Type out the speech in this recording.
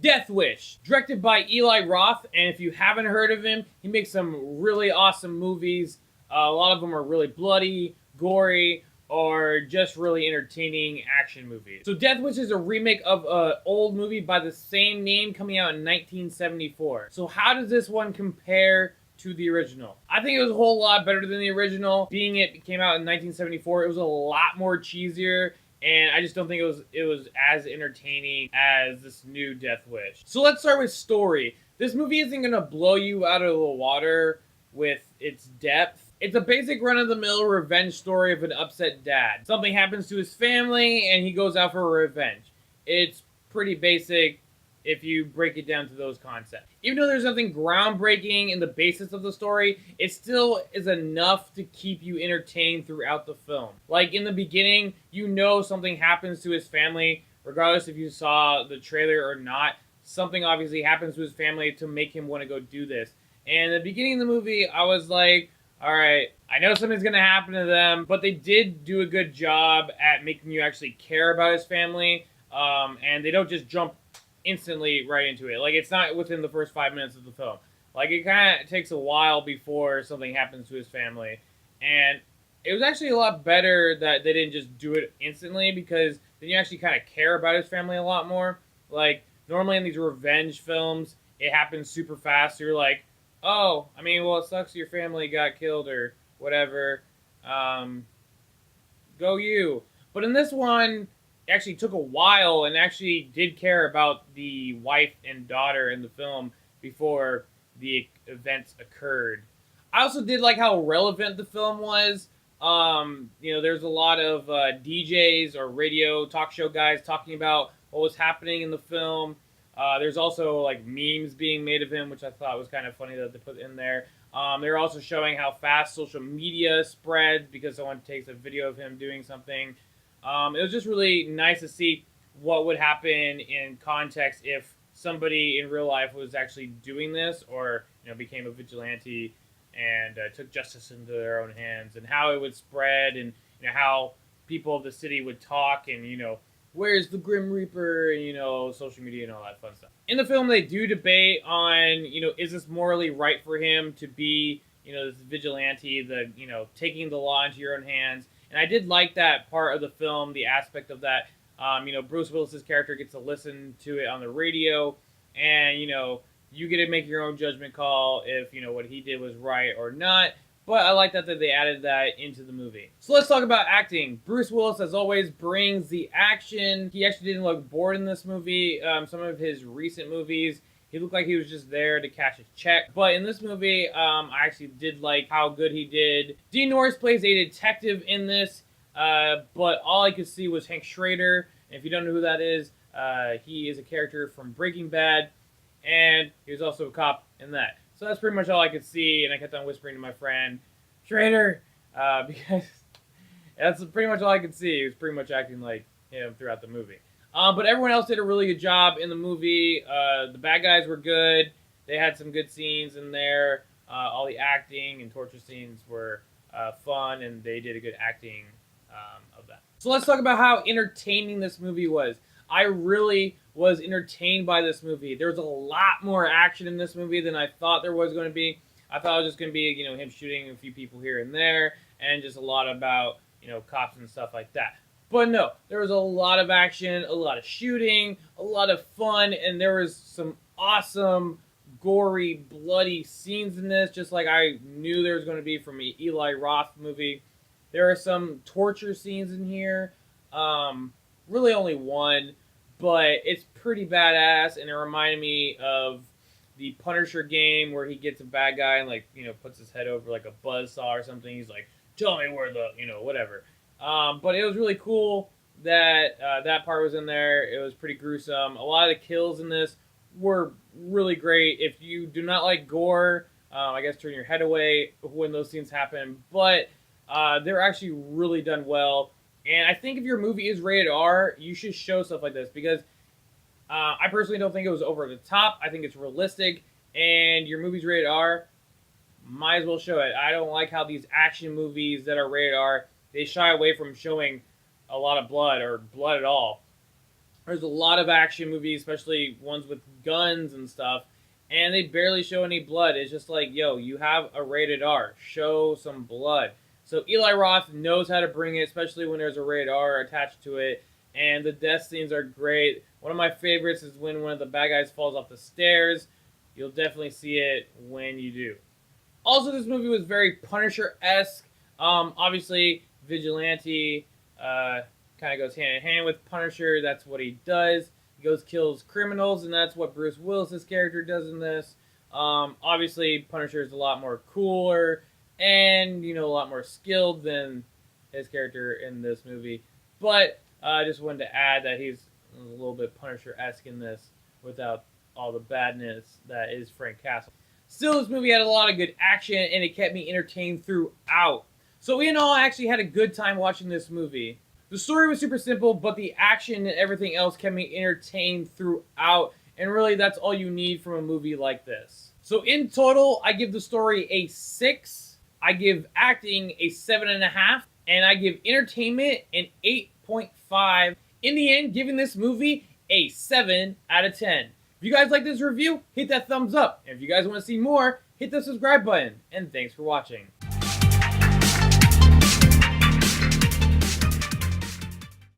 Death Wish, directed by Eli Roth, and if you haven't heard of him, he makes some really awesome movies. A lot of them are really bloody, gory, or just really entertaining action movies. So Death Wish is a remake of an old movie by the same name coming out in 1974. So how does this one compare to the original? I think it was a whole lot better than the original. Being it came out in 1974, it was a lot more cheesier, and I just don't think it was as entertaining as this new Death Wish. So let's start with story. This movie isn't gonna blow you out of the water with its depth. It's a basic run-of-the-mill revenge story of an upset dad. Something happens to his family, and he goes out for revenge. It's pretty basic if you break it down to those concepts. Even though there's nothing groundbreaking in the basis of the story, it still is enough to keep you entertained throughout the film. Like in the beginning, you know something happens to his family, regardless if you saw the trailer or not. Something obviously happens to his family to make him want to go do this. And in the beginning of the movie, I was like, all right, I know something's going to happen to them, but they did do a good job at making you actually care about his family, and they don't just jump instantly right into it. Like, it's not within the first 5 minutes of the film. Like, it kind of takes a while before something happens to his family, and it was actually a lot better that they didn't just do it instantly, because then you actually kind of care about his family a lot more. Like, normally in these revenge films, it happens super fast, so you're like, oh, I mean, well, it sucks your family got killed or whatever. Go you. But in this one, it actually took a while and actually did care about the wife and daughter in the film before the events occurred. I also did like how relevant the film was. There's a lot of DJs or radio talk show guys talking about what was happening in the film. There's also like memes being made of him, which I thought was kind of funny that they put in there. They're also showing how fast social media spreads because someone takes a video of him doing something. It was just really nice to see what would happen in context if somebody in real life was actually doing this, or became a vigilante and took justice into their own hands, and how it would spread, and how people of the city would talk, and where's the Grim Reaper, and, social media and all that fun stuff. In the film, they do debate on, is this morally right for him to be, this vigilante, taking the law into your own hands. And I did like that part of the film, the aspect of that. Bruce Willis's character gets to listen to it on the radio, and, you get to make your own judgment call if, what he did was right or not. But I like that they added that into the movie. So let's talk about acting. Bruce Willis, as always, brings the action. He actually didn't look bored in this movie. Some of his recent movies, he looked like he was just there to cash a check. But in this movie, I actually did like how good he did. Dean Norris plays a detective in this, but all I could see was Hank Schrader. And if you don't know who that is, he is a character from Breaking Bad, and he was also a cop in that. So that's pretty much all I could see, and I kept on whispering to my friend, Schrader, because that's pretty much all I could see. He was pretty much acting like him throughout the movie. But everyone else did a really good job in the movie. The bad guys were good. They had some good scenes in there. All the acting and torture scenes were fun, and they did a good acting of that. So let's talk about how entertaining this movie was. I really was entertained by this movie. There was a lot more action in this movie than I thought there was going to be. I thought it was just going to be, him shooting a few people here and there, and just a lot about, cops and stuff like that. But no, there was a lot of action, a lot of shooting, a lot of fun, and there was some awesome, gory, bloody scenes in this, just like I knew there was going to be from an Eli Roth movie. There are some torture scenes in here. Really only one, but it's pretty badass, and it reminded me of the Punisher game where he gets a bad guy and puts his head over like a buzzsaw or something. He's like, tell me where the whatever. But it was really cool that that part was in there. It was pretty gruesome. A lot of the kills in this were really great. If you do not like gore, I guess turn your head away when those scenes happen. But they're actually really done well. And I think if your movie is rated R, you should show stuff like this, because I personally don't think it was over the top. I think it's realistic, and your movie's rated R, might as well show it. I don't like how these action movies that are rated R, they shy away from showing a lot of blood or blood at all. There's a lot of action movies, especially ones with guns and stuff, and they barely show any blood. It's just like, yo, you have a rated R. Show some blood. So Eli Roth knows how to bring it, especially when there's a rated R attached to it. And the death scenes are great. One of my favorites is when one of the bad guys falls off the stairs. You'll definitely see it when you do. Also, this movie was very Punisher-esque. Obviously, Vigilante kind of goes hand in hand with Punisher. That's what he does. He goes kills criminals, and that's what Bruce Willis's character does in this. Obviously, Punisher is a lot more cooler and, a lot more skilled than his character in this movie. But I just wanted to add that he's a little bit Punisher-esque in this without all the badness that is Frank Castle. Still, this movie had a lot of good action, and it kept me entertained throughout. So we all actually had a good time watching this movie. The story was super simple, but the action and everything else kept me entertained throughout. And really, that's all you need from a movie like this. So in total, I give the story a 6. I give acting a 7.5. And I give entertainment an 8.5. In the end, giving this movie a 7 out of 10. If you guys like this review, hit that thumbs up. And if you guys want to see more, hit the subscribe button. And thanks for watching.